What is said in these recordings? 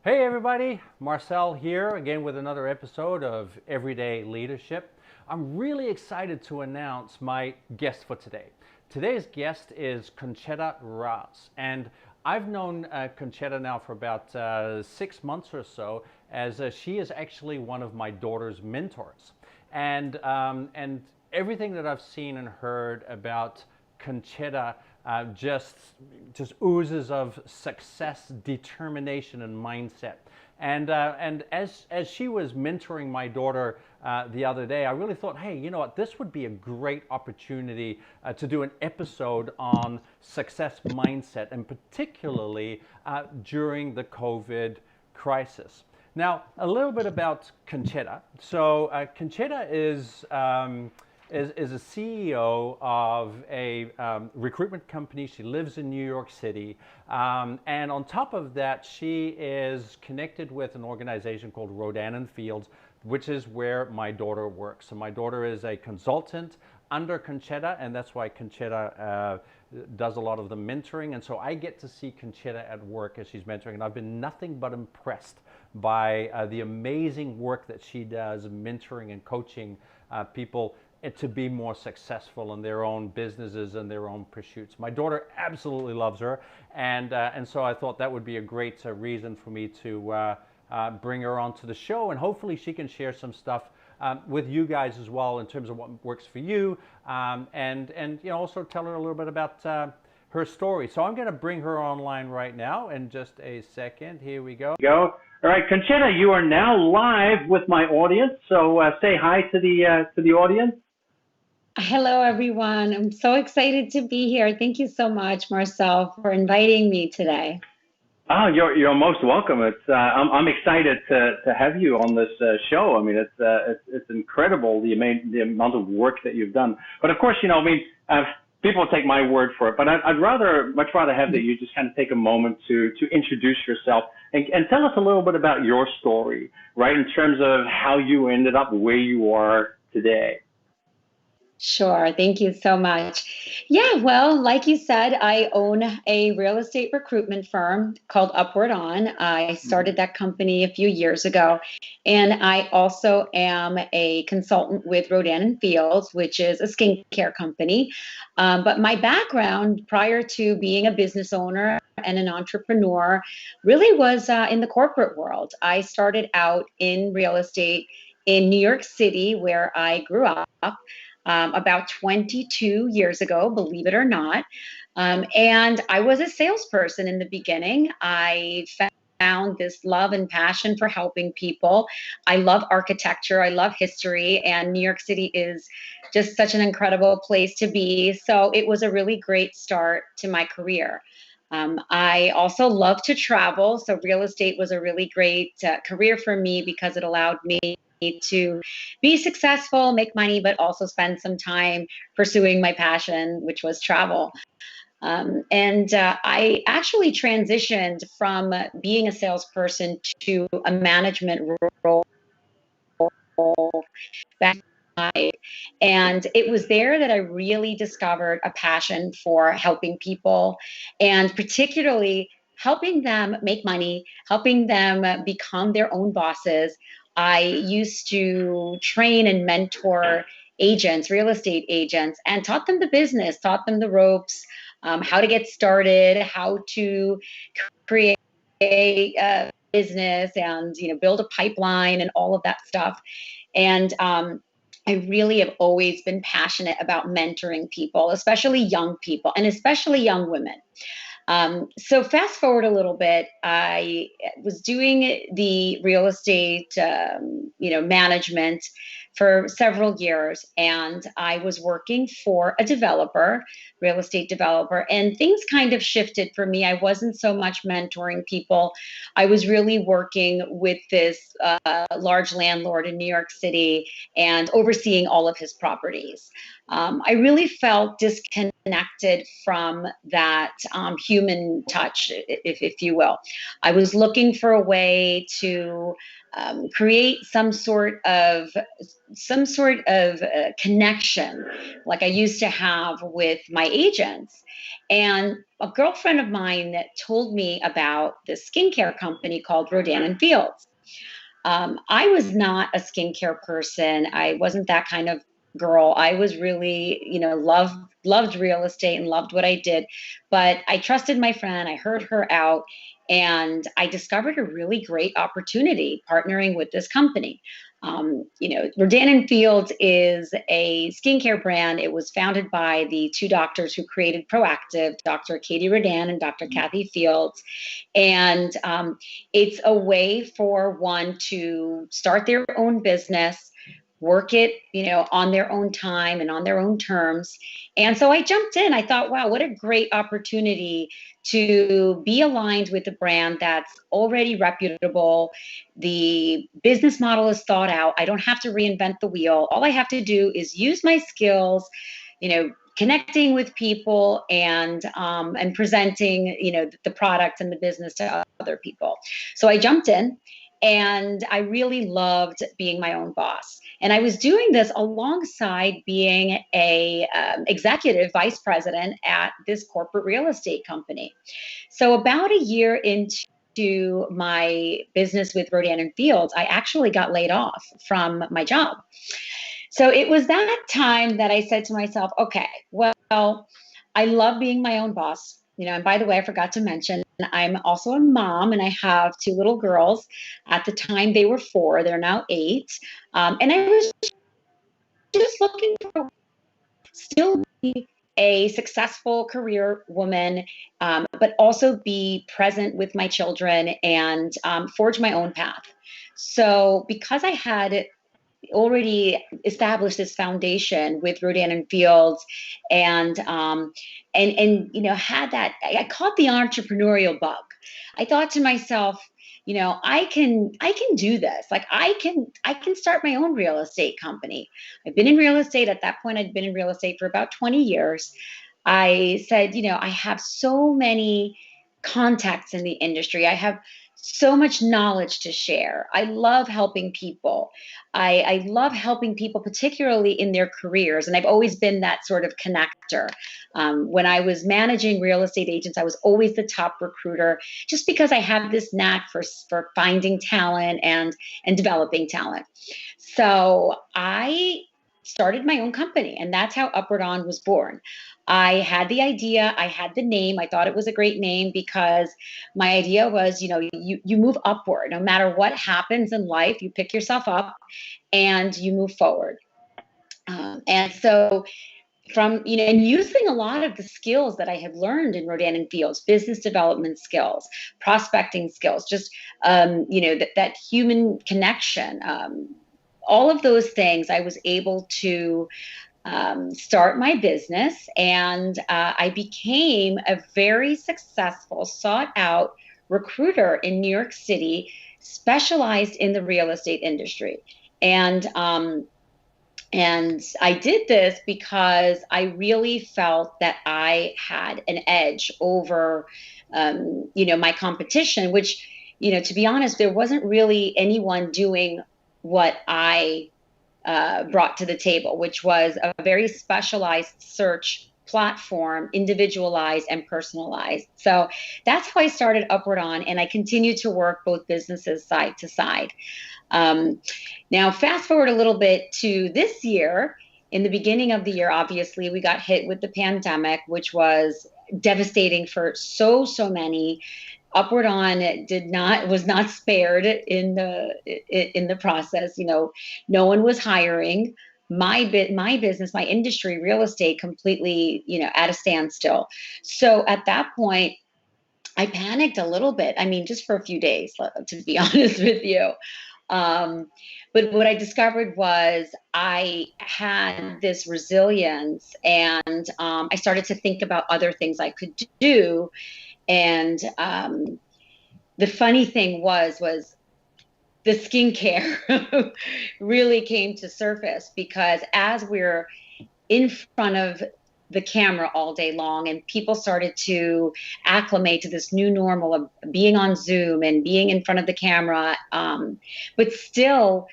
Hey everybody, Marcel here again with another episode of Everyday Leadership. I'm really excited to announce my guest for today. Today's guest is Concetta Raz, and I've known Concetta now for about 6 months or so, as she is actually one of my daughter's mentors. And everything that I've seen and heard about Concetta just oozes of success, determination, and mindset. And as she was mentoring my daughter the other day, I really thought, hey, you know what? This would be a great opportunity to do an episode on success mindset, and particularly during the COVID crisis. Now, a little bit about Concetta. So, Concetta is a CEO of a recruitment company. She lives in New York City. And on top of that, she is connected with an organization called Rodan and Fields, which is where my daughter works. So my daughter is a consultant under Concetta, and that's why Concetta does a lot of the mentoring. And so I get to see Concetta at work as she's mentoring, and I've been nothing but impressed by the amazing work that she does, mentoring and coaching people to be more successful in their own businesses and their own pursuits. My daughter absolutely loves her, and so I thought that would be a great reason for me to bring her onto the show, and hopefully she can share some stuff with you guys as well in terms of what works for you, and you know, also tell her a little bit about her story. So I'm going to bring her online right now in just a second. Here we go. All right, Concetta, you are now live with my audience. So say hi to the audience. Hello, everyone. I'm so excited to be here. Thank you so much, Marcel, for inviting me today. Oh, you're most welcome. I'm excited to have you on this show. I mean, it's incredible the amount of work that you've done. But of course, you know, I mean, people take my word for it. But I'd much rather have that you just kind of take a moment to introduce yourself and tell us a little bit about your story, right? In terms of how you ended up where you are today. Sure. Thank you so much. Yeah, well, like you said, I own a real estate recruitment firm called Upward On. I started that company a few years ago. And I also am a consultant with Rodan and Fields, which is a skincare company. But my background prior to being a business owner and an entrepreneur really was in the corporate world. I started out in real estate in New York City, where I grew up about 22 years ago, believe it or not. And I was a salesperson in the beginning. I found this love and passion for helping people. I love architecture, I love history, and New York City is just such an incredible place to be. So it was a really great start to my career. I also love to travel, so real estate was a really great career for me because it allowed me to be successful, make money, but also spend some time pursuing my passion, which was travel. And I actually transitioned from being a salesperson to a management role back in life. And it was there that I really discovered a passion for helping people, and particularly helping them make money, helping them become their own bosses. I used to train and mentor agents, real estate agents, and taught them the business, taught them the ropes, how to get started, how to create a business, and build a pipeline and all of that stuff. And I really have always been passionate about mentoring people, especially young people, and especially young women. So fast forward a little bit, I was doing the real estate, management for several years, and I was working for a developer, real estate developer, and things kind of shifted for me. I wasn't so much mentoring people. I was really working with this large landlord in New York City and overseeing all of his properties. I really felt disconnected from that human touch, if you will. I was looking for a way to create some sort of connection like I used to have with my agents. And a girlfriend of mine told me about this skincare company called Rodan and Fields. I was not a skincare person. I wasn't that kind of girl. I was really, loved real estate and loved what I did. But I trusted my friend. I heard her out, and I discovered a really great opportunity partnering with this company. Rodan and Fields is a skincare brand. It was founded by the two doctors who created Proactive, Dr. Katie Rodan and Dr. Kathy Fields. And it's a way for one to start their own business, work it, on their own time and on their own terms. And so I jumped in. I thought, wow, what a great opportunity to be aligned with a brand that's already reputable. The business model is thought out. I don't have to reinvent the wheel. All I have to do is use my skills, connecting with people and presenting, the product and the business to other people. So I jumped in, and I really loved being my own boss. And I was doing this alongside being a executive vice president at this corporate real estate company. So about a year into my business with Rodan and Fields, I actually got laid off from my job. So it was that time that I said to myself, okay, well, I love being my own boss. And by the way, I forgot to mention, I'm also a mom, and I have two little girls. At the time, they were 4. They're now 8. And I was just looking for still be a successful career woman, but also be present with my children and forge my own path. So because I had already established this foundation with Rodan and Fields, and had that, I caught the entrepreneurial bug. I thought to myself, I can do this. Like I can start my own real estate company. I've been in real estate at that point. I'd been in real estate for about 20 years. I said, I have so many contacts in the industry. I have so much knowledge to share. I love helping people. I love helping people, particularly in their careers. And I've always been that sort of connector. When I was managing real estate agents, I was always the top recruiter, just because I have this knack for finding talent and developing talent. So I started my own company, and that's how Upward On was born. I had the idea, I had the name. I thought it was a great name because my idea was, you move upward. No matter what happens in life, you pick yourself up and you move forward. And so and using a lot of the skills that I had learned in Rodan and Fields, business development skills, prospecting skills, just, that human connection, all of those things, I was able to start my business, and I became a very successful, sought out recruiter in New York City, specialized in the real estate industry. And I did this because I really felt that I had an edge over, my competition, which, to be honest, there wasn't really anyone doing what I brought to the table, which was a very specialized search platform, individualized and personalized. So that's how I started Upward On, and I continue to work both businesses side to side. Now, fast forward a little bit to this year. In the beginning of the year, obviously, we got hit with the pandemic, which was devastating for so many. Upward On was not spared in the process. No one was hiring. My business, my industry, real estate, completely, at a standstill. So at that point, I panicked a little bit. I mean, just for a few days, to be honest with you. But what I discovered was I had this resilience, and I started to think about other things I could do. And the funny thing was the skincare really came to surface, because as we're in front of the camera all day long, and people started to acclimate to this new normal of being on Zoom and being in front of the camera, but still,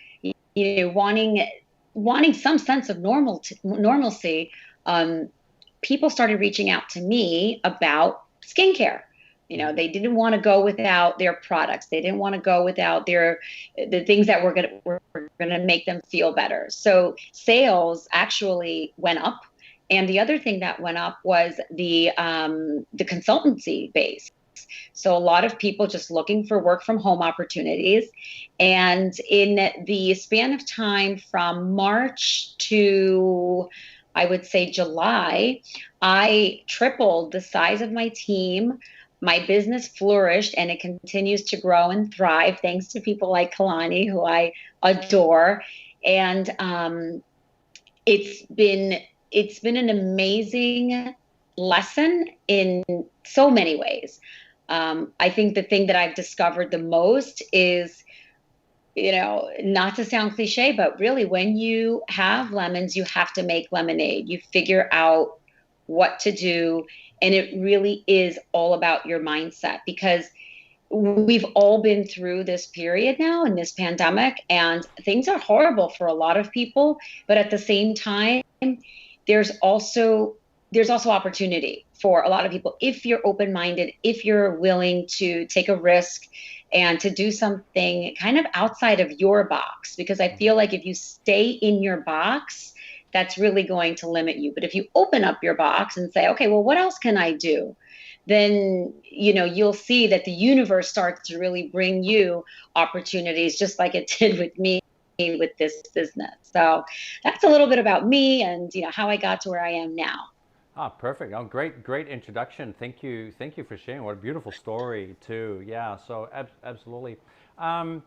wanting some sense of normalcy. People started reaching out to me about skincare. They didn't want to go without their products. They didn't want to go without the things that were gonna make them feel better. So sales actually went up. And the other thing that went up was the consultancy base. So a lot of people just looking for work from home opportunities. And in the span of time from March to, I would say, July, I tripled the size of my team. My business flourished, and it continues to grow and thrive thanks to people like Kalani, who I adore. And it's been an amazing lesson in so many ways. I think the thing that I've discovered the most is, not to sound cliche, but really, when you have lemons, you have to make lemonade. You figure out what to do. And it really is all about your mindset, because we've all been through this period now in this pandemic, and things are horrible for a lot of people. But at the same time, there's also opportunity for a lot of people if you're open-minded, if you're willing to take a risk and to do something kind of outside of your box. Because I feel like if you stay in your box, that's really going to limit you. But if you open up your box and say, okay, well, what else can I do? Then, you'll see that the universe starts to really bring you opportunities, just like it did with me with this business. So that's a little bit about me and, how I got to where I am now. Ah, perfect. Oh, great introduction. Thank you for sharing. What a beautiful story too. Yeah. So absolutely. Um,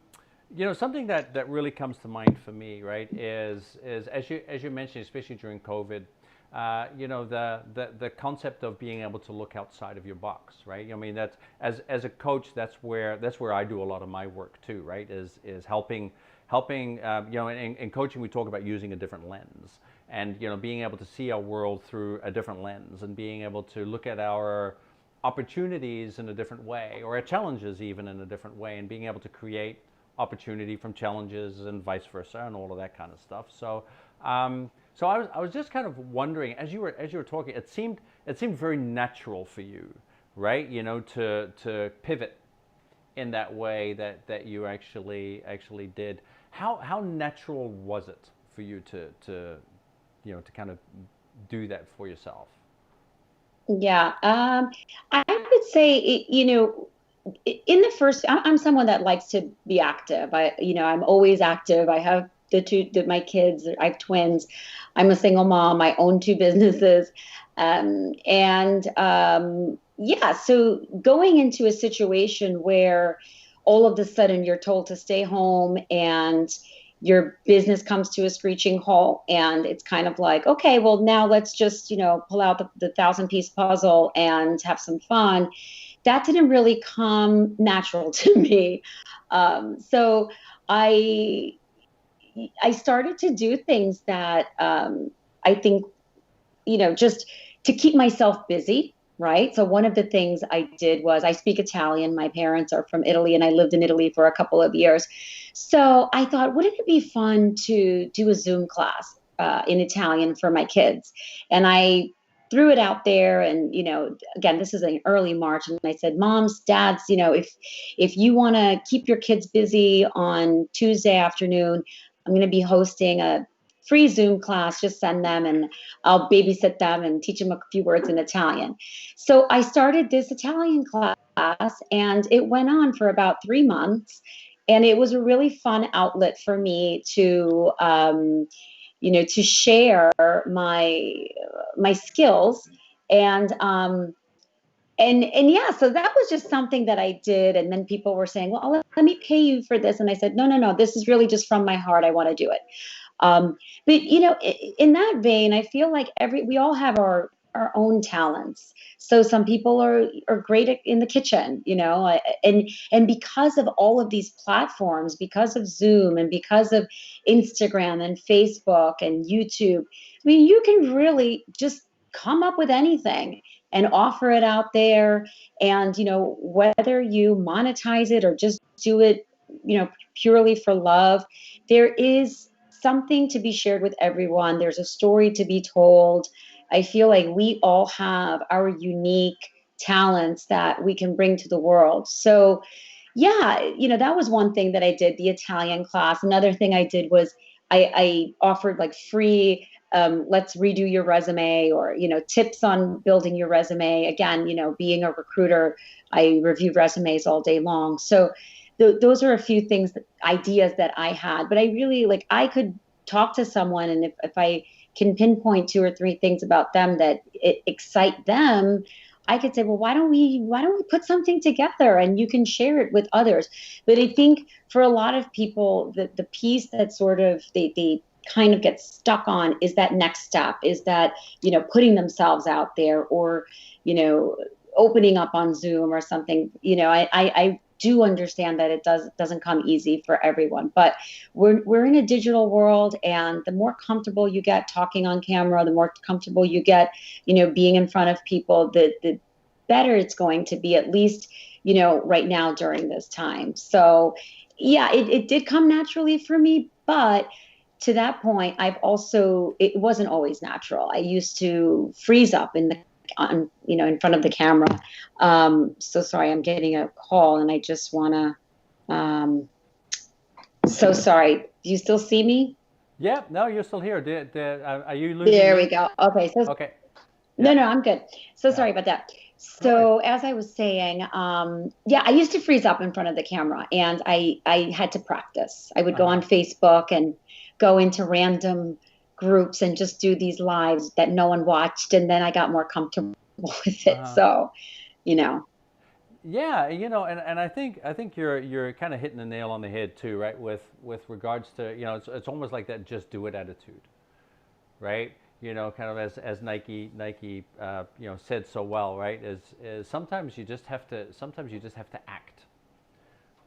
something that really comes to mind for me, right, is as you mentioned, especially during COVID, the concept of being able to look outside of your box, right? I mean, that's as a coach, that's where I do a lot of my work too, right? Is helping. In coaching, we talk about using a different lens, and being able to see our world through a different lens, and being able to look at our opportunities in a different way, or our challenges even in a different way, and being able to create opportunity from challenges and vice versa, and all of that kind of stuff. So I was just kind of wondering, as you were talking, it seemed very natural for you, right? To pivot in that way that you actually did. How natural was it for you to kind of do that for yourself? Yeah, I would say, in the first, I'm someone that likes to be active. I'm always active. I have my kids. I have twins. I'm a single mom. I own two businesses, and yeah. So going into a situation where all of a sudden you're told to stay home, and your business comes to a screeching halt, and it's kind of like, okay, well, now let's just pull out the thousand-piece puzzle and have some fun. That didn't really come natural to me. So I I started to do things that, I think, just to keep myself busy, right? So one of the things I did was, I speak Italian. My parents are from Italy, and I lived in Italy for a couple of years. So I thought, wouldn't it be fun to do a Zoom class in Italian for my kids? And I threw it out there, and again, this is in early March, and I said, moms, dads, if you want to keep your kids busy on Tuesday afternoon, I'm going to be hosting a free Zoom class. Just send them, and I'll babysit them and teach them a few words in Italian. So I started this Italian class, and it went on for about 3 months. And it was a really fun outlet for me to share my skills. And and yeah, so that was just something that I did. And then people were saying, well, let me pay you for this. And I said, no, no, no, this is really just from my heart. I want to do it. Um, but in that vein, I feel like we all have our own talents. So some people are great in the kitchen, and because of all of these platforms, because of Zoom, and because of Instagram and Facebook and YouTube, I mean, you can really just come up with anything and offer it out there. And, whether you monetize it or just do it, purely for love, there is something to be shared with everyone. There's a story to be told. I feel like we all have our unique talents that we can bring to the world. So, yeah, that was one thing that I did, the Italian class. Another thing I did was I offered like free, let's redo your resume, or, tips on building your resume. Again, being a recruiter, I reviewed resumes all day long. So those are a few things, ideas that I had. But I really, like, I could talk to someone, and if I can pinpoint two or three things about them that excite them, I could say, well, why don't we put something together and you can share it with others. But I think for a lot of people, the piece that sort of they kind of get stuck on is that next step, is that, putting themselves out there, or, you know, opening up on Zoom or something. I do understand that it doesn't come easy for everyone, but we're in a digital world, and the more comfortable you get talking on camera, the more comfortable you get, being in front of people, the better it's going to be, at least, right now during this time. So yeah, it did come naturally for me, but to that point, it wasn't always natural. I used to freeze up in front of the camera. So sorry, I'm getting a call and I just want to, so sorry. Do you still see me? Yeah, no, you're still here. Are you losing There we me? go. Okay. So Okay. no, Yeah. no, I'm good. So Yeah. sorry about that. No worries. So as I was saying, yeah, I used to freeze up in front of the camera, and I had to practice. I would go Uh-huh. on Facebook and go into random groups and just do these lives that no one watched, and then I got more comfortable with it. Uh-huh. So, you know, Yeah, and I think you're kind of hitting the nail on the head too, right? With regards to, it's almost like that just do it attitude, right? Kind of as Nike said so well, right? Is sometimes you just have to act,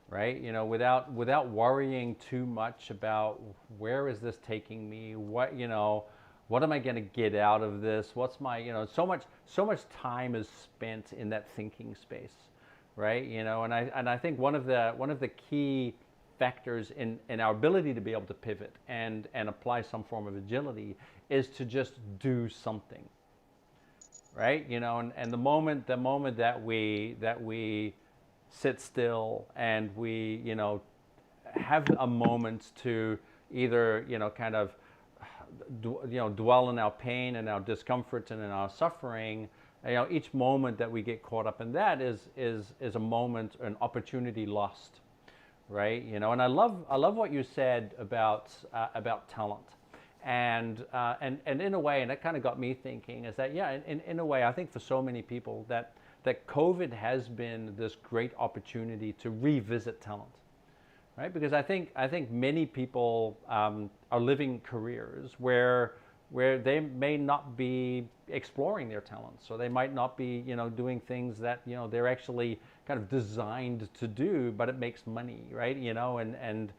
right? Without worrying too much about where is this taking me, what am I going to get out of this? What's my, so much time is spent in that thinking space, right? And I think one of the key factors in our ability to be able to pivot and apply some form of agility is to just do something, right? And the moment that we sit still and we have a moment to either kind of dwell in our pain and our discomfort and in our suffering. Each moment that we get caught up in that is a moment, an opportunity lost, right? And I love what you said about talent, and in a way, and that kind of got me thinking, is that, yeah, in a way, I think for so many people that COVID has been this great opportunity to revisit talent, right? Because I think many people are living careers where they may not be exploring their talents, so they might not be doing things that they're actually kind of designed to do, but it makes money, right? And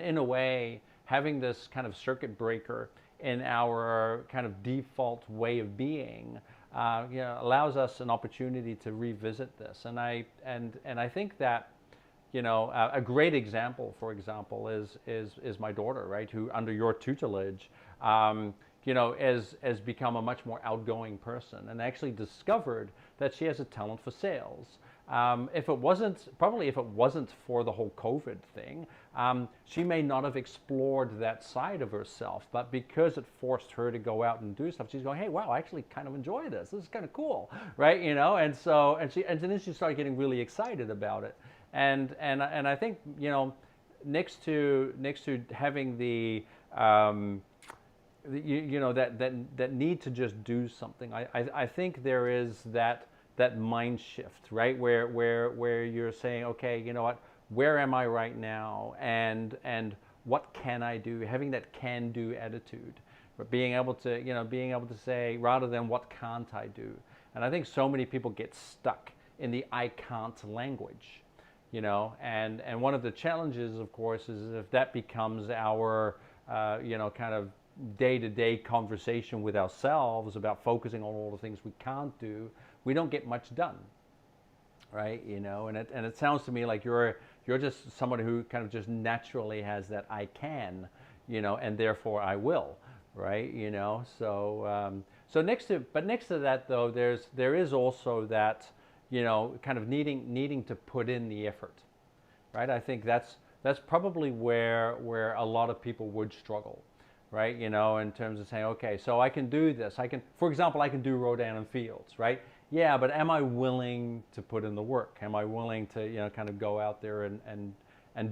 in a way, having this kind of circuit breaker in our kind of default way of being allows us an opportunity to revisit this. And I think that a great example, for example, is my daughter, right? Who, under your tutelage, has become a much more outgoing person, and actually discovered that she has a talent for sales. If it wasn't for the whole COVID thing, she may not have explored that side of herself. But because it forced her to go out and do stuff, she's going, "Hey, wow, I actually kind of enjoy this. This is kind of cool, right?" And then she started getting really excited about it. And I think next to having that need to just do something, I think there is that mind shift, right? Where you're saying, okay, you know what, where am I right now, and what can I do? Having that can do attitude, but being able to say, rather than what can't I do. And I think so many people get stuck in the I can't language. And one of the challenges, of course, is if that becomes our kind of day-to-day conversation with ourselves about focusing on all the things we can't do, we don't get much done, right? And it sounds to me like you're just somebody who kind of just naturally has that I can, and therefore I will, right? So next to that though, there is also that, kind of needing to put in the effort, right? I think that's probably where a lot of people would struggle, right? In terms of saying, okay, so I can do this. For example, I can do Rodan and Fields, right? Yeah, but am I willing to put in the work? Am I willing to, kind of go out there and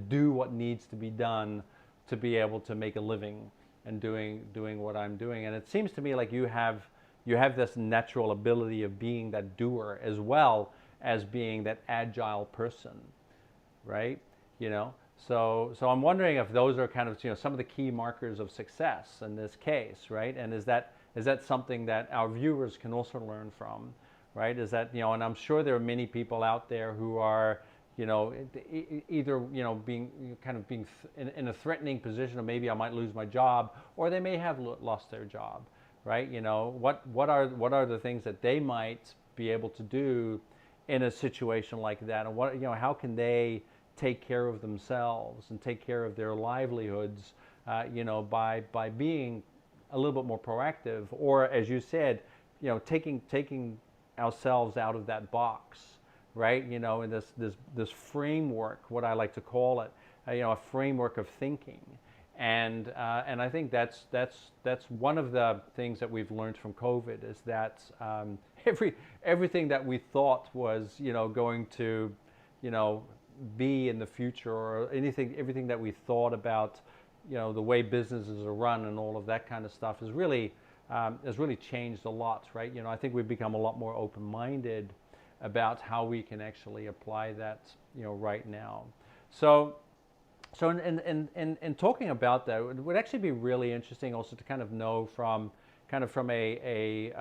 do what needs to be done to be able to make a living and doing what I'm doing? And it seems to me like you have this natural ability of being that doer as well as being that agile person, right? So I'm wondering if those are kind of some of the key markers of success in this case, right? And is that something that our viewers can also learn from, right? Is that and I'm sure there are many people out there who are either being in a threatening position of maybe I might lose my job, or they may have lost their job, right? What are the things that they might be able to do in a situation like that, and how can they take care of themselves and take care of their livelihoods, by being a little bit more proactive, or as you said, taking ourselves out of that box, right? In this framework, what I like to call it, a framework of thinking, and I think that's one of the things that we've learned from COVID is that everything that we thought was going to be in the future, or everything that we thought about the way businesses are run and all of that kind of stuff has really changed a lot, right? I think we've become a lot more open-minded about how we can actually apply that right now. So in talking about that, it would actually be really interesting also to kind of know from a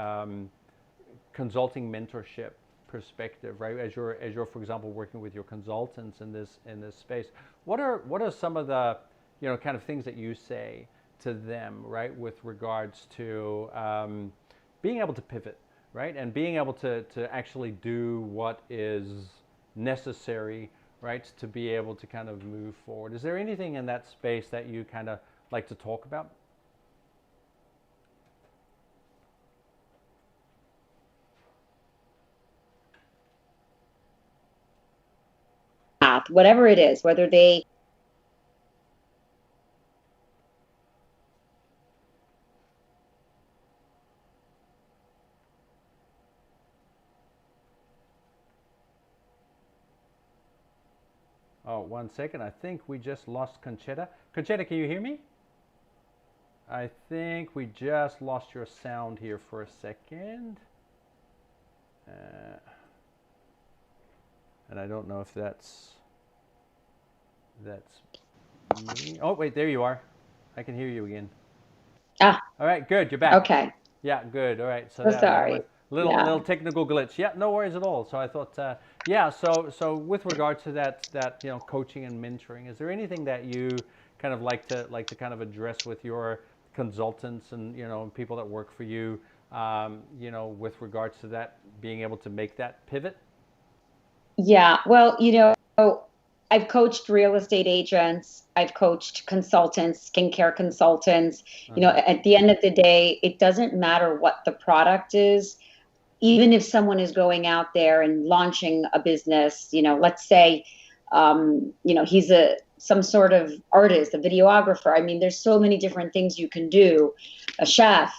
consulting mentorship perspective, right? As you're for example working with your consultants in this space, what are some of the kind of things that you say to them, right, with regards to being able to pivot, right, and being able to actually do what is necessary, right, to be able to kind of move forward? Is there anything in that space that you kind of like to talk about? Whatever it is, whether they Oh, 1 second. I think we just lost Concetta. Concetta, can you hear me? I think we just lost your sound here for a second. And I don't know if that's me. Oh, wait, there you are. I can hear you again. All right, good. You're back. Okay. Yeah, good. All right. So sorry. Little technical glitch. Yeah, no worries at all. So I thought, So with regard to that coaching and mentoring, is there anything that you kind of like to kind of address with your consultants and people that work for you, with regards to that, being able to make that pivot? Yeah. Well, I've coached real estate agents. I've coached consultants, skincare consultants. At the end of the day, it doesn't matter what the product is. Even if someone is going out there and launching a business, let's say, he's some sort of artist, a videographer. I mean, there's so many different things you can do, a chef.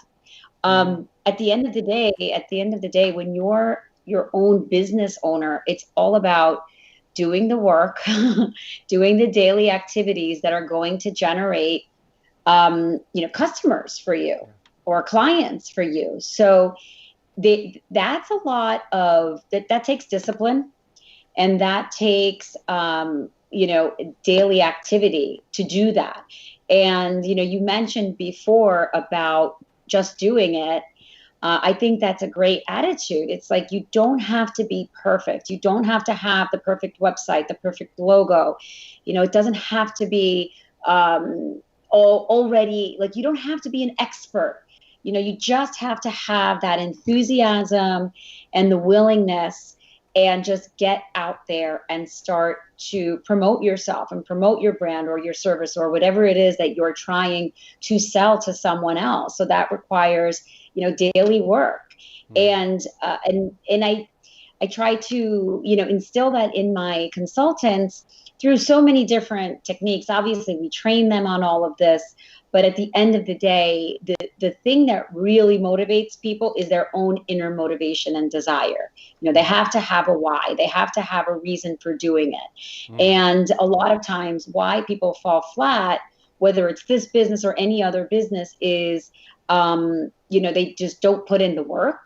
At the end of the day, when you're your own business owner, it's all about doing the work, doing the daily activities that are going to generate, customers for you or clients for you. So that's a lot of that takes discipline, and that takes, daily activity to do that. And, you mentioned before about just doing it. I think that's a great attitude. It's like, you don't have to be perfect. You don't have to have the perfect website, the perfect logo. It doesn't have to be already, like, you don't have to be an expert. You just have to have that enthusiasm and the willingness, and just get out there and start to promote yourself and promote your brand or your service or whatever it is that you're trying to sell to someone else. So that requires, daily work. And I try to, instill that in my consultants through so many different techniques. Obviously, we train them on all of this, but at the end of the day, the thing that really motivates people is their own inner motivation and desire. They have to have a why. They have to have a reason for doing it. And a lot of times why people fall flat, whether it's this business or any other business, is, they just don't put in the work,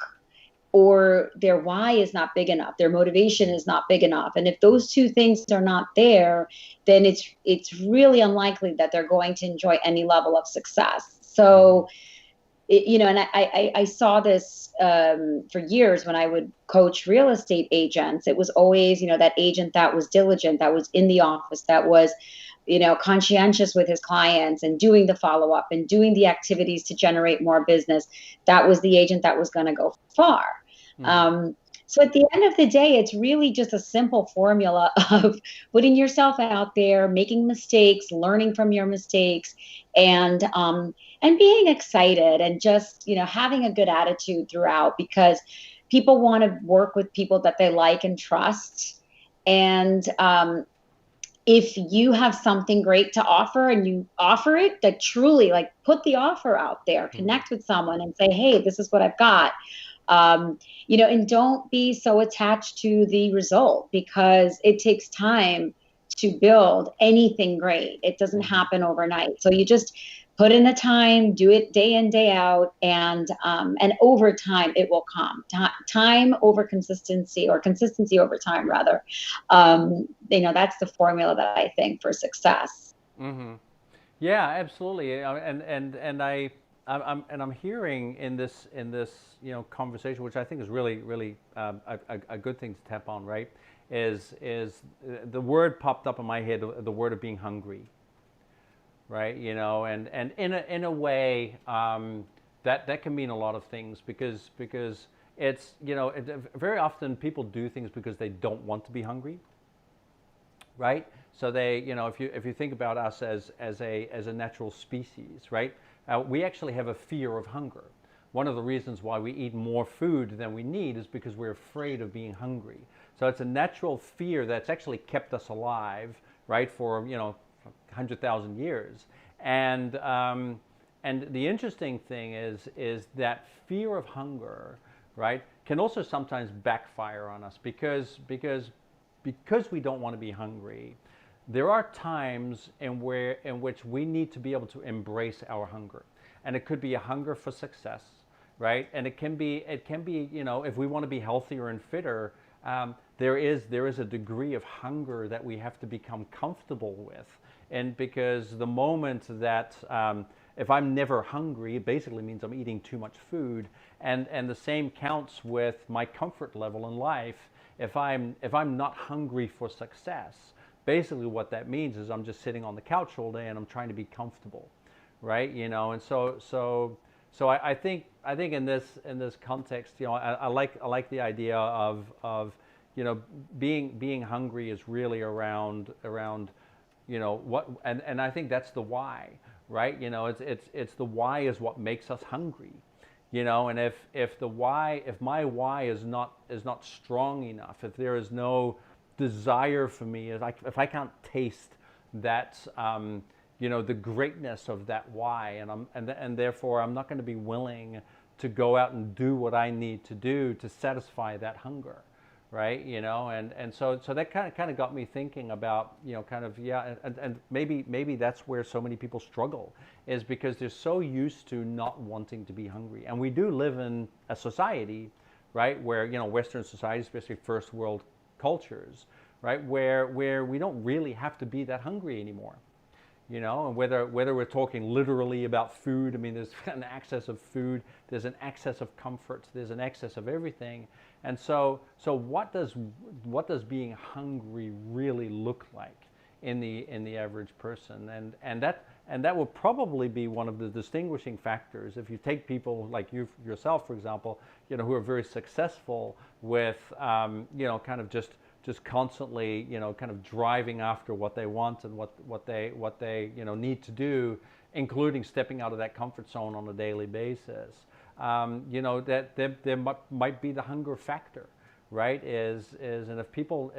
or their why is not big enough, their motivation is not big enough. And if those two things are not there, then it's really unlikely that they're going to enjoy any level of success. So, and I saw this for years when I would coach real estate agents. It was always, that agent that was diligent, that was in the office, that was, conscientious with his clients and doing the follow-up and doing the activities to generate more business. That was the agent that was going to go far. So at the end of the day, it's really just a simple formula of putting yourself out there, making mistakes, learning from your mistakes, and being excited, and just, having a good attitude throughout, because people want to work with people that they like and trust. And if you have something great to offer and you offer it, that truly, like, put the offer out there, connect with someone and say, hey, this is what I've got. And don't be so attached to the result, because it takes time to build anything great. It doesn't happen overnight. So you just put in the time, do it day in, day out, and over time it will come. Time over consistency, or consistency over time, rather. That's the formula that I think for success. Yeah, absolutely. I'm hearing in this conversation, which I think is really a good thing to tap on, right? Is the word popped up in my head, the word of being hungry, right? And in a way, that can mean a lot of things, because it's, very often people do things because they don't want to be hungry, right? So they, if you think about us as a natural species, right? We actually have a fear of hunger. One of the reasons why we eat more food than we need is because we're afraid of being hungry. So it's a natural fear that's actually kept us alive, right, for 100,000 years. And the interesting thing is that fear of hunger, right, can also sometimes backfire on us, because we don't want to be hungry. There are times in which we need to be able to embrace our hunger, and it could be a hunger for success, right? And it can be if we want to be healthier and fitter, there is a degree of hunger that we have to become comfortable with, and because the moment that if I'm never hungry, it basically means I'm eating too much food, and the same counts with my comfort level in life. If I'm not hungry for success, basically what that means is I'm just sitting on the couch all day and I'm trying to be comfortable, right? And so I think in this context, I like the idea of being hungry is really around what, and I think that's the why, right? It's the why is what makes us hungry. And if my why is not strong enough, if there is no desire for me, if I can't taste that the greatness of that why, and therefore I'm not going to be willing to go out and do what I need to do to satisfy that hunger, right? And so that kind of got me thinking about and maybe that's where so many people struggle, is because they're so used to not wanting to be hungry. And we do live in a society, right, where Western society, especially first world cultures, right, where we don't really have to be that hungry anymore, and whether we're talking literally about food, I mean, there's an excess of food, there's an excess of comfort, there's an excess of everything. And so what does being hungry really look like in the average person? And And that will probably be one of the distinguishing factors. If you take people like you yourself, for example, who are very successful with, kind of just constantly, kind of driving after what they want and what they need to do, including stepping out of that comfort zone on a daily basis. That there might be the hunger factor, right? And if people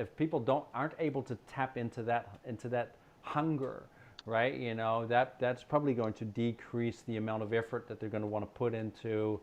aren't able to tap into that hunger, right? That's probably going to decrease the amount of effort that they're going to want to put into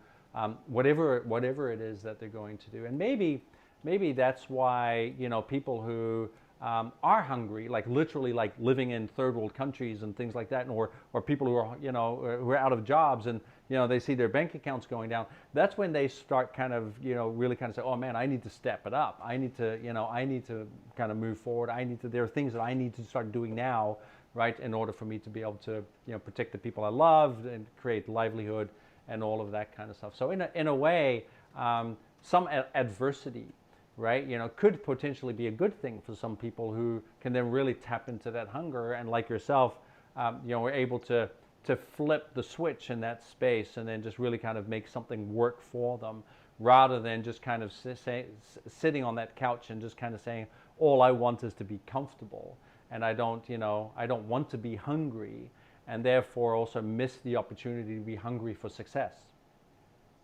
whatever it is that they're going to do. And maybe that's why people who are hungry, like literally like living in third world countries and things like that, or people who are who are out of jobs and they see their bank accounts going down. That's when they start kind of really kind of say, oh man, I need to step it up. I need to kind of move forward. There are things that I need to start doing now, right, in order for me to be able to protect the people I love and create livelihood and all of that kind of stuff. So in a way, some adversity, right, could potentially be a good thing for some people who can then really tap into that hunger, and like yourself, we're able to flip the switch in that space and then just really kind of make something work for them, rather than just kind of sitting on that couch and just kind of saying, all I want is to be comfortable, and I don't want to be hungry, and therefore also miss the opportunity to be hungry for success,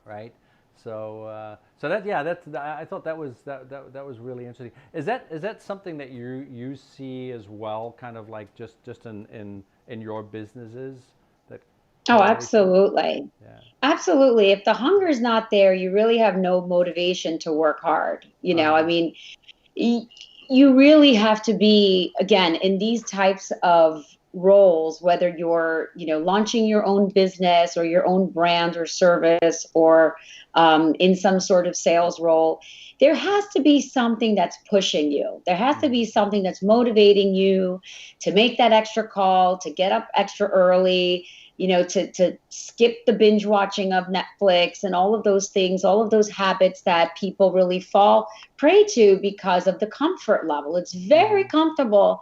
right? So I thought that was really interesting. Is that something that you see as well, kind of like just in your businesses? Oh, absolutely. Yeah. Absolutely. If the hunger is not there, you really have no motivation to work hard. I mean, you really have to be, again, in these types of roles, whether you're, launching your own business or your own brand or service, or in some sort of sales role, there has to be something that's pushing you. There has to be something that's motivating you to make that extra call, to get up extra early, to skip the binge watching of Netflix and all of those things, all of those habits that people really fall prey to because of the comfort level. It's very comfortable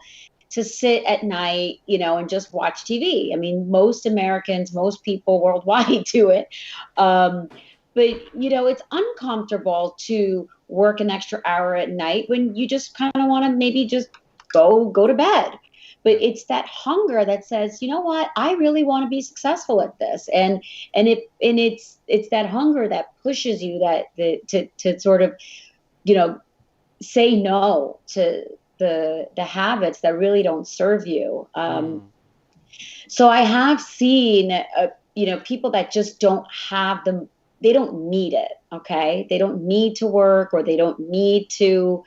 to sit at night, and just watch TV. I mean, most Americans, most people worldwide do it. But, it's uncomfortable to work an extra hour at night when you just kind of want to maybe just go to bed. But it's that hunger that says, you know what, I really want to be successful at this. And it's that hunger that pushes you to sort of, say no to the habits that really don't serve you. So I have seen, people that just don't have them. They don't need it. Okay. They don't need to work, or they don't need to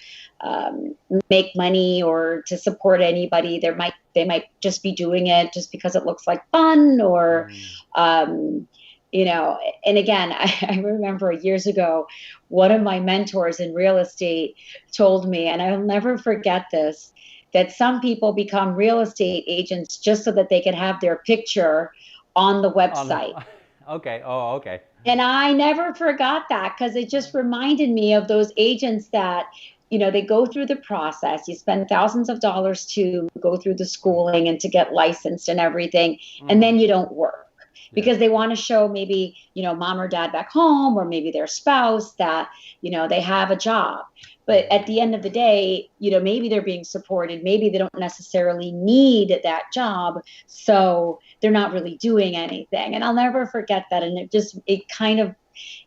make money or to support anybody. They might just be doing it just because it looks like fun, or, and again, I remember years ago, one of my mentors in real estate told me, and I'll never forget this, that some people become real estate agents just so that they can have their picture on the website. Okay. Oh, okay. And I never forgot that, because it just reminded me of those agents that, they go through the process. You spend thousands of dollars to go through the schooling and to get licensed and everything, and then you don't work because they want to show maybe, mom or dad back home, or maybe their spouse, that, they have a job. But at the end of the day, maybe they're being supported. Maybe they don't necessarily need that job. So they're not really doing anything. And I'll never forget that. And it kind of,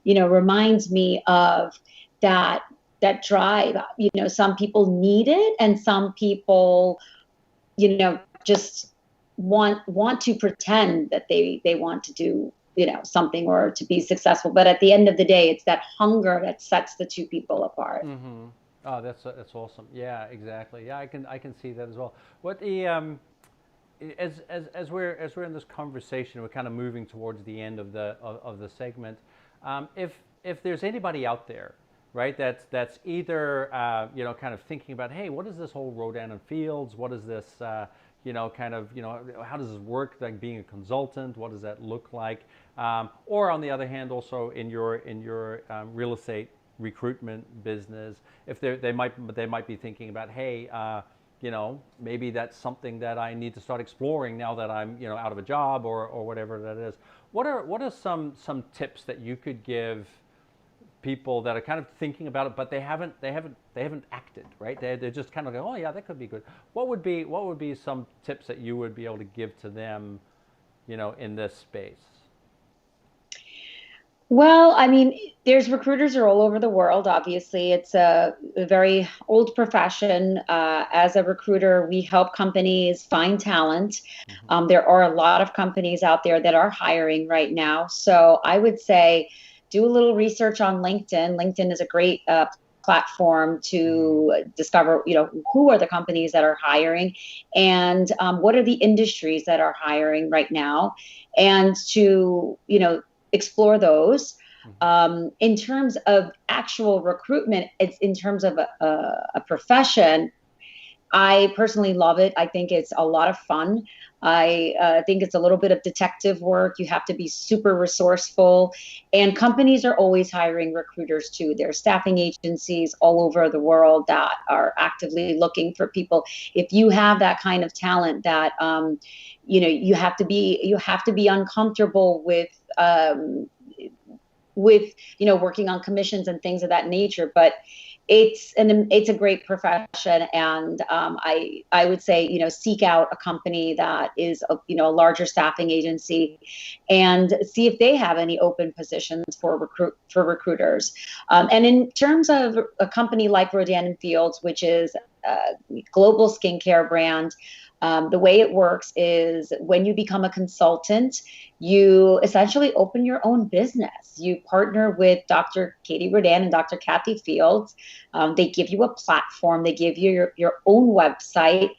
reminds me of that drive. Some people need it, and some people, just want to pretend that they want to do, something, or to be successful. But at the end of the day, it's that hunger that sets the two people apart. Oh, that's awesome. Yeah, exactly. Yeah, I can see that as well. What the as we're in this conversation, we're kind of moving towards the end of the segment. If there's anybody out there, right, that's either kind of thinking about, hey, what is this whole Rodan and Fields? What is this? Kind of, how does this work? Like being a consultant, what does that look like? Or on the other hand, also in your real estate recruitment business, if they might be thinking about, hey, maybe that's something that I need to start exploring now that I'm, out of a job or whatever that is. What are some tips that you could give people that are kind of thinking about it, but they haven't acted, right? They're just kind of going, oh yeah, that could be good. What would be some tips that you would be able to give to them, in this space? Well, I mean, there's recruiters are all over the world. Obviously, it's a very old profession. As a recruiter, we help companies find talent. Mm-hmm. There are a lot of companies out there that are hiring right now. So I would say do a little research on LinkedIn. LinkedIn is a great platform to discover, who are the companies that are hiring and what are the industries that are hiring right now, and to, explore those. In terms of actual recruitment, it's in terms of a profession. I personally love it. I think it's a lot of fun. I think it's a little bit of detective work. You have to be super resourceful. And companies are always hiring recruiters too. There are staffing agencies all over the world that are actively looking for people. If you have that kind of talent that, you have to be uncomfortable with working on commissions and things of that nature, but it's a great profession. And I would say, seek out a company that is a larger staffing agency and see if they have any open positions for recruiters. And in terms of a company like Rodan and Fields, which is a global skincare brand, the way it works is when you become a consultant, you essentially open your own business. You partner with Dr. Katie Rodan and Dr. Kathy Fields. They give you a platform. They give you your own website,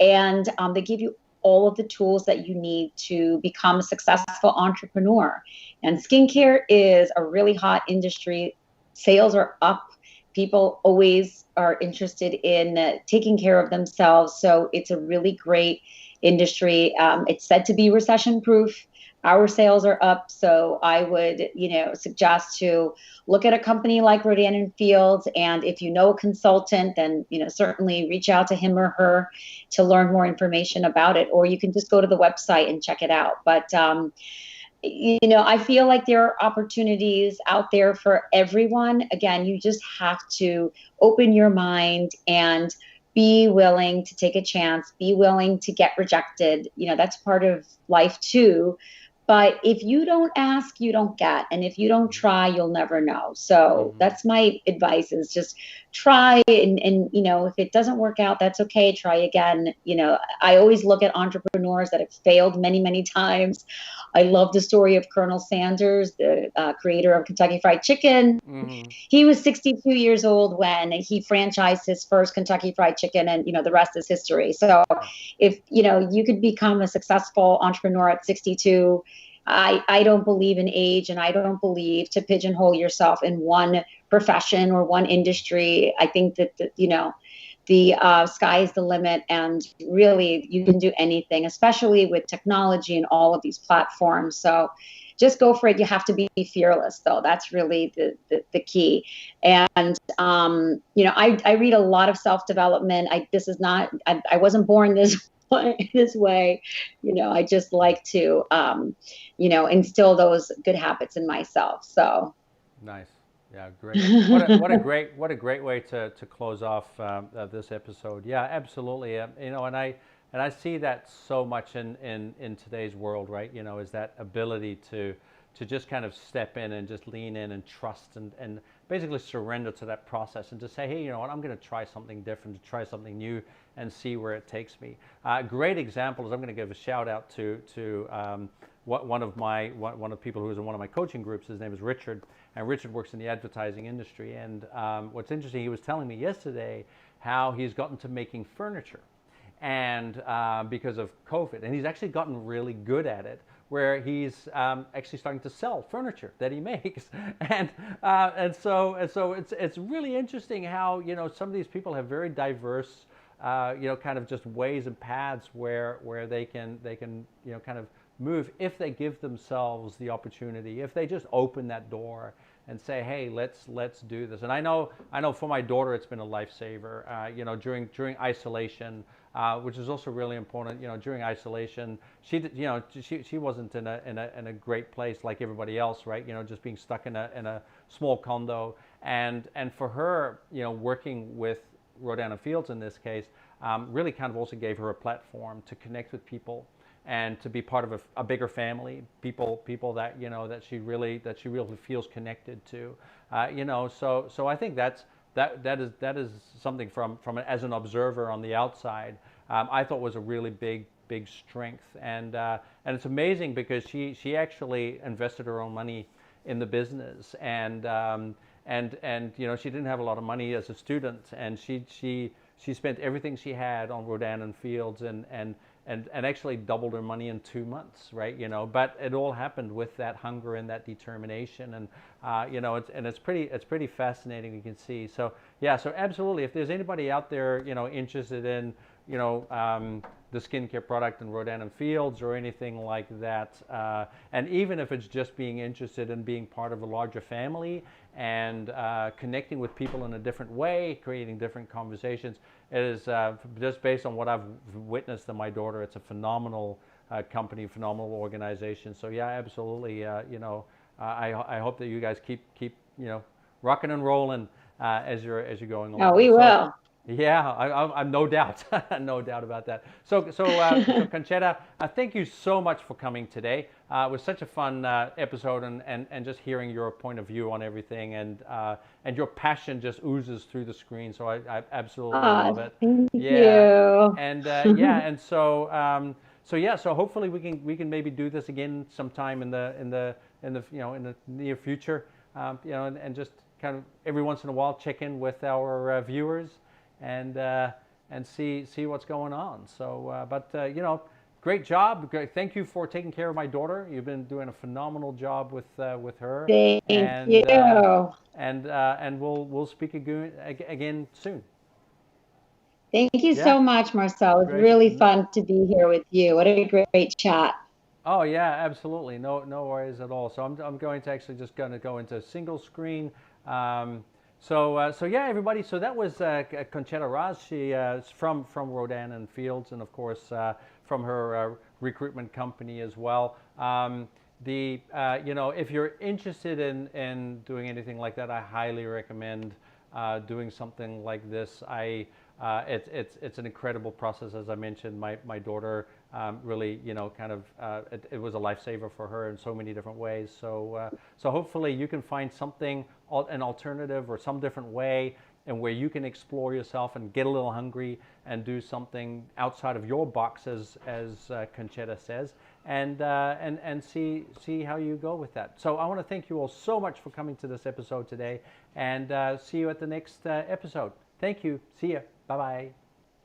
and they give you all of the tools that you need to become a successful entrepreneur. And skincare is a really hot industry. Sales are up. People always are interested in taking care of themselves. So it's a really great industry. It's said to be recession proof. Our sales are up. So I would, suggest to look at a company like Rodan and Fields. And if you know a consultant, then, certainly reach out to him or her to learn more information about it. Or you can just go to the website and check it out. But, I feel like there are opportunities out there for everyone. Again, you just have to open your mind and be willing to take a chance, be willing to get rejected. That's part of life too. But if you don't ask, you don't get. And if you don't try, you'll never know. So that's my advice, is just try. And if it doesn't work out, that's okay. Try again. I always look at entrepreneurs that have failed many, many times. I love the story of Colonel Sanders, the creator of Kentucky Fried Chicken. He was 62 years old when he franchised his first Kentucky Fried Chicken, and the rest is history. So if you could become a successful entrepreneur at 62, I don't believe in age, and I don't believe to pigeonhole yourself in one profession or one industry. I think that the sky is the limit, and really you can do anything, especially with technology and all of these platforms. So just go for it. You have to be fearless, though. That's really the key. And I read a lot of self-development. I wasn't born this way. I just like to instill those good habits in myself. So Nice. Yeah, great. What a great way to close off this episode. Yeah, absolutely. And I see that so much in today's world, right? Is that ability to just kind of step in and just lean in and trust and basically surrender to that process and just say, hey, you know what, I'm going to try something different, to try something new and see where it takes me. Great example is, I'm going to give a shout out to one of the people who was in one of my coaching groups. His name is Richard, and Richard works in the advertising industry. And what's interesting, he was telling me yesterday how he's gotten to making furniture, and because of COVID, and he's actually gotten really good at it, where he's actually starting to sell furniture that he makes, and so it's really interesting how some of these people have very diverse kind of just ways and paths where they can kind of move if they give themselves the opportunity, if they just open that door and say, hey, let's do this. And I know for my daughter, it's been a lifesaver. During isolation, which is also really important. During isolation, she wasn't in a great place like everybody else, right? Just being stuck in a small condo, and for her, working with Rodan and Fields in this case, really kind of also gave her a platform to connect with people and to be part of a bigger family, people that that she really feels connected to, So I think that is something from as an observer on the outside, I thought was a really big strength, and it's amazing because she actually invested her own money in the business, and she didn't have a lot of money as a student, and she spent everything she had on Rodan and Fields, and actually doubled her money in 2 months, right? But it all happened with that hunger and that determination, and it's pretty fascinating. You can see. So yeah, so absolutely, if there's anybody out there, interested in the skincare product in Rodan and Fields or anything like that, and even if it's just being interested in being part of a larger family and connecting with people in a different way, creating different conversations, it is just based on what I've witnessed in my daughter. It's a phenomenal company, phenomenal organization. So yeah, absolutely. I hope that you guys keep rocking and rolling as you're going along. Oh, we will. Yeah, I'm no doubt, no doubt about that. So Concetta, thank you so much for coming today. It was such a fun episode, and just hearing your point of view on everything, and your passion just oozes through the screen. So I absolutely love it. Thank you. You. And so hopefully we can maybe do this again sometime in the near future. And just kind of every once in a while check in with our viewers, and see what's going on. So, great job. Thank you for taking care of my daughter. You've been doing a phenomenal job with her. Thank you. And we'll speak again soon. Thank you so much, Marcel. It was really fun to be here with you. What a great chat. Oh yeah, absolutely. No worries at all. So I'm going to actually just going to go into single screen. So yeah, everybody. So that was Concetta Raz. She is from Rodan and Fields, and of course from her recruitment company as well. If you're interested in doing anything like that, I highly recommend doing something like this. It's an incredible process. As I mentioned, my daughter really, it was a lifesaver for her in so many different ways. So hopefully you can find something, an alternative or some different way, and where you can explore yourself and get a little hungry and do something outside of your box, as Concetta says, and see how you go with that. So I want to thank you all so much for coming to this episode today, and see you at the next episode. Thank you. See ya. Bye-bye.